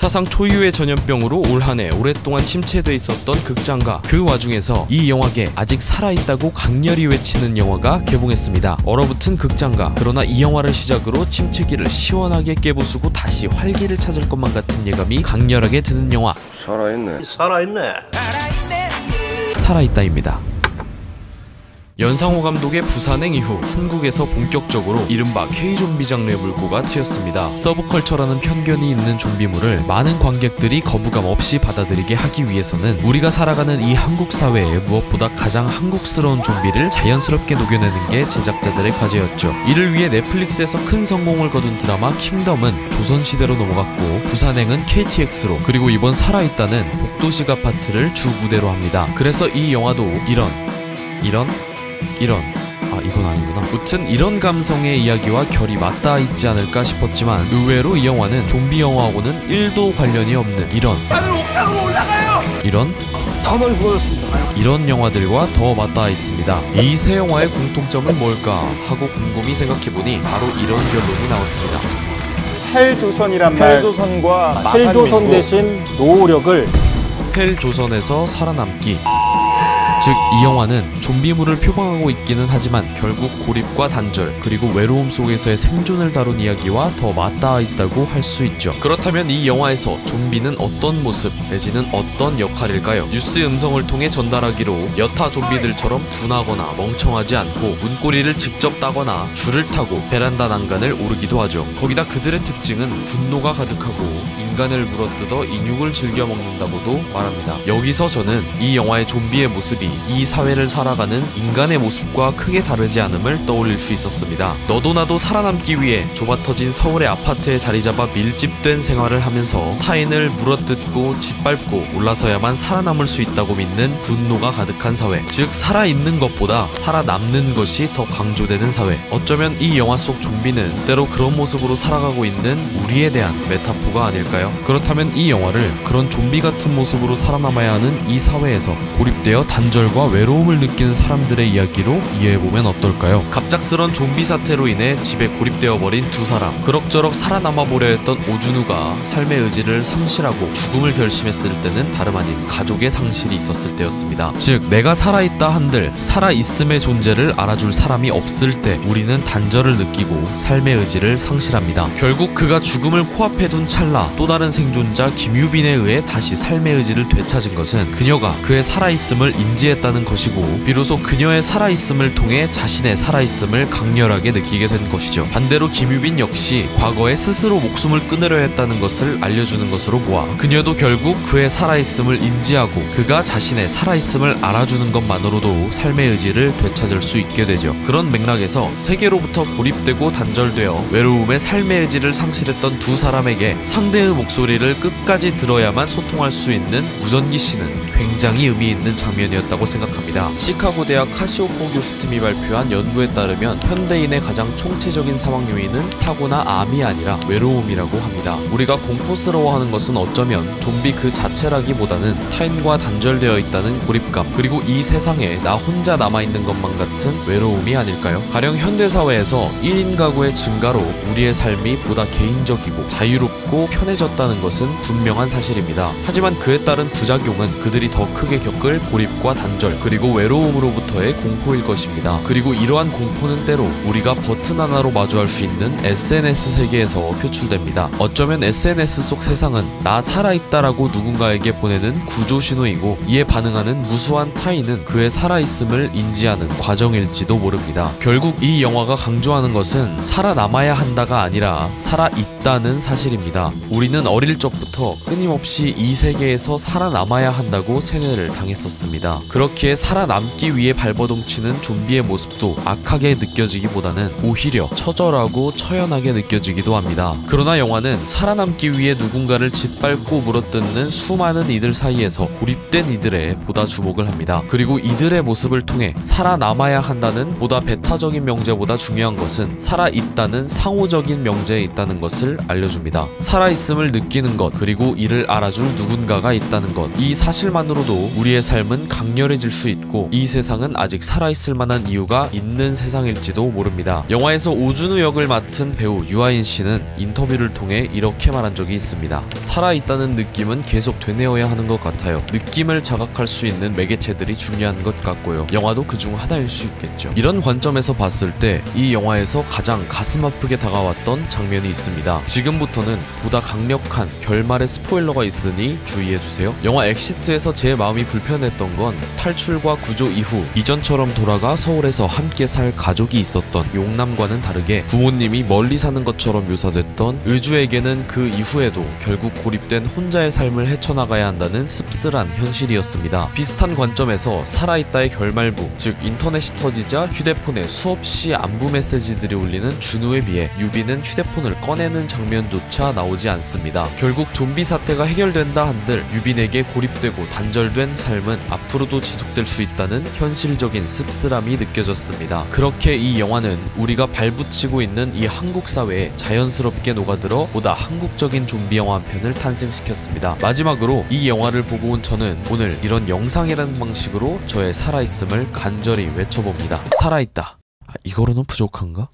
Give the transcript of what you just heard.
사상 초유의 전염병으로 올 한해 오랫동안 침체돼 있었던 극장가, 그 와중에서 이 영화계 아직 살아있다고 강렬히 외치는 영화가 개봉했습니다. 얼어붙은 극장가, 그러나 이 영화를 시작으로 침체기를 시원하게 깨부수고 다시 활기를 찾을 것만 같은 예감이 강렬하게 드는 영화, 살아있다입니다. 연상호 감독의 부산행 이후 한국에서 본격적으로 이른바 K-좀비 장르의 물꼬가 트였습니다. 서브컬처라는 편견이 있는 좀비물을 많은 관객들이 거부감 없이 받아들이게 하기 위해서는 우리가 살아가는 이 한국 사회에 무엇보다 가장 한국스러운 좀비를 자연스럽게 녹여내는 게 제작자들의 과제였죠. 이를 위해 넷플릭스에서 큰 성공을 거둔 드라마 킹덤은 조선시대로 넘어갔고, 부산행은 KTX로, 그리고 이번 살아있다는 복도식 아파트를 주 무대로 합니다. 그래서 이 영화도 이건 아니구나. 무튼 이런 감성의 이야기와 결이 맞닿아 있지 않을까 싶었지만, 의외로 이 영화는 좀비 영화하고는 1도 관련이 없는 다들 옥상으로 올라가요! 터널 부어졌습니다. 이런 영화들과 더 맞닿아 있습니다. 이 세 영화의 공통점은 뭘까 하고 곰곰이 생각해보니 바로 이런 결론이 나왔습니다. 헬조선이란 말, 헬조선과 헬조선 대신 노력을, 헬조선에서 살아남기. 즉, 이 영화는 좀비물을 표방하고 있기는 하지만 결국 고립과 단절, 그리고 외로움 속에서의 생존을 다룬 이야기와 더 맞닿아 있다고 할 수 있죠. 그렇다면 이 영화에서 좀비는 어떤 모습 내지는 어떤 역할일까요? 뉴스 음성을 통해 전달하기로 여타 좀비들처럼 둔하거나 멍청하지 않고 문고리를 직접 따거나 줄을 타고 베란다 난간을 오르기도 하죠. 거기다 그들의 특징은 분노가 가득하고 인간을 물어뜯어 인육을 즐겨 먹는다고도 말합니다. 여기서 저는 이 영화의 좀비의 모습이 이 사회를 살아가는 인간의 모습과 크게 다르지 않음을 떠올릴 수 있었습니다. 너도 나도 살아남기 위해 좁아터진 서울의 아파트에 자리잡아 밀집된 생활을 하면서 타인을 물어뜯고 짓밟고 올라서야만 살아남을 수 있다고 믿는 분노가 가득한 사회, 즉 살아있는 것보다 살아남는 것이 더 강조되는 사회. 어쩌면 이 영화 속 좀비는 때로 그런 모습으로 살아가고 있는 우리에 대한 메타포가 아닐까요? 그렇다면 이 영화를 그런 좀비 같은 모습으로 살아남아야 하는 이 사회에서 고립되어 단절과 외로움을 느끼는 사람들의 이야기로 이해해보면 어떨까요? 갑작스런 좀비 사태로 인해 집에 고립되어 버린 두 사람, 그럭저럭 살아남아 보려 했던 오준우가 삶의 의지를 상실하고 죽음을 결심했을 때는 다름 아닌 가족의 상실이 있었을 때였습니다. 즉, 내가 살아있다 한들 살아있음의 존재를 알아줄 사람이 없을 때 우리는 단절을 느끼고 삶의 의지를 상실합니다. 결국 그가 죽음을 코앞에 둔 찰나 또 다른 생존자 김유빈에 의해 다시 삶의 의지를 되찾은 것은 그녀가 그의 살아있음을 인지했다는 것이고, 비로소 그녀의 살아있음을 통해 자신의 살아있음을 강렬하게 느끼게 된 것이죠. 반대로 김유빈 역시 과거에 스스로 목숨을 끊으려 했다는 것을 알려주는 것으로 보아 그녀도 결국 그의 살아있음을 인지하고 그가 자신의 살아있음을 알아주는 것만으로도 삶의 의지를 되찾을 수 있게 되죠. 그런 맥락에서 세계로부터 고립되고 단절되어 외로움의 삶의 의지를 상실했던 두 사람에게 상대의 목소리를 끝까지 들어야만 소통할 수 있는 무전기 씨는 굉장히 의미 있는 장면이었다고 생각합니다. 시카고 대학 카시오코 교수팀이 발표한 연구에 따르면 현대인의 가장 총체적인 사망 요인은 사고나 암이 아니라 외로움이라고 합니다. 우리가 공포스러워하는 것은 어쩌면 좀비 그 자체라기보다는 타인과 단절되어 있다는 고립감, 그리고 이 세상에 나 혼자 남아있는 것만 같은 외로움이 아닐까요? 가령 현대사회에서 1인 가구의 증가로 우리의 삶이 보다 개인적이고 자유롭고 편해졌다는 것은 분명한 사실입니다. 하지만 그에 따른 부작용은 그들이 더 크게 겪을 고립과 단절, 그리고 외로움으로부터의 공포일 것입니다. 그리고 이러한 공포는 때로 우리가 버튼 하나로 마주할 수 있는 SNS 세계에서 표출됩니다. 어쩌면 SNS 속 세상은 나 살아있다라고 누군가에게 보내는 구조신호이고, 이에 반응하는 무수한 타인은 그의 살아있음을 인지하는 과정일지도 모릅니다. 결국 이 영화가 강조하는 것은 살아남아야 한다가 아니라 살아있다는 사실입니다. 우리는 어릴 적부터 끊임없이 이 세계에서 살아남아야 한다고 세뇌를 당했었습니다. 그렇기에 살아남기 위해 발버둥치는 좀비의 모습도 악하게 느껴지기보다는 오히려 처절하고 처연하게 느껴지기도 합니다. 그러나 영화는 살아남기 위해 누군가를 짓밟고 물어뜯는 수많은 이들 사이에서 고립된 이들에 보다 주목을 합니다. 그리고 이들의 모습을 통해 살아남아야 한다는 보다 배타적인 명제보다 중요한 것은 살아있다는 상호적인 명제에 있다는 것을 알려줍니다. 살아있음을 느끼는 것, 그리고 이를 알아줄 누군가가 있다는 것, 이 사실만으로도 우리의 삶은 강렬 맹렬해질 수 있고 이 세상은 아직 살아있을 만한 이유가 있는 세상일지도 모릅니다. 영화에서 오준우 역을 맡은 배우 유아인 씨는 인터뷰를 통해 이렇게 말한 적이 있습니다. 살아있다는 느낌은 계속 되뇌어야 하는 것 같아요. 느낌을 자각할 수 있는 매개체들이 중요한 것 같고요. 영화도 그중 하나일 수 있겠죠. 이런 관점에서 봤을 때 이 영화에서 가장 가슴 아프게 다가왔던 장면이 있습니다. 지금부터는 보다 강력한 결말의 스포일러가 있으니 주의해주세요. 영화 엑시트에서 제 마음이 불편했던 건 탈출과 구조 이후 이전처럼 돌아가 서울에서 함께 살 가족이 있었던 용남과는 다르게 부모님이 멀리 사는 것처럼 묘사됐던 의주에게는 그 이후에도 결국 고립된 혼자의 삶을 헤쳐나가야 한다는 씁쓸한 현실이었습니다. 비슷한 관점에서 살아있다의 결말부, 즉 인터넷이 터지자 휴대폰에 수없이 안부 메시지들이 울리는 준우에 비해 유비는 휴대폰을 꺼내는 장면조차 나오지 않습니다. 결국 좀비 사태가 해결된다 한들 유빈에게 고립되고 단절된 삶은 앞으로도 지속될 수 있다는 현실적인 씁쓸함이 느껴졌습니다. 그렇게 이 영화는 우리가 발붙이고 있는 이 한국 사회에 자연스럽게 녹아들어 보다 한국적인 좀비 영화 한 편을 탄생시켰습니다. 마지막으로 이 영화를 보고 온 저는 오늘 이런 영상이라는 방식으로 저의 살아있음을 간절히 외쳐봅니다. 살아있다. 이거로는 부족한가?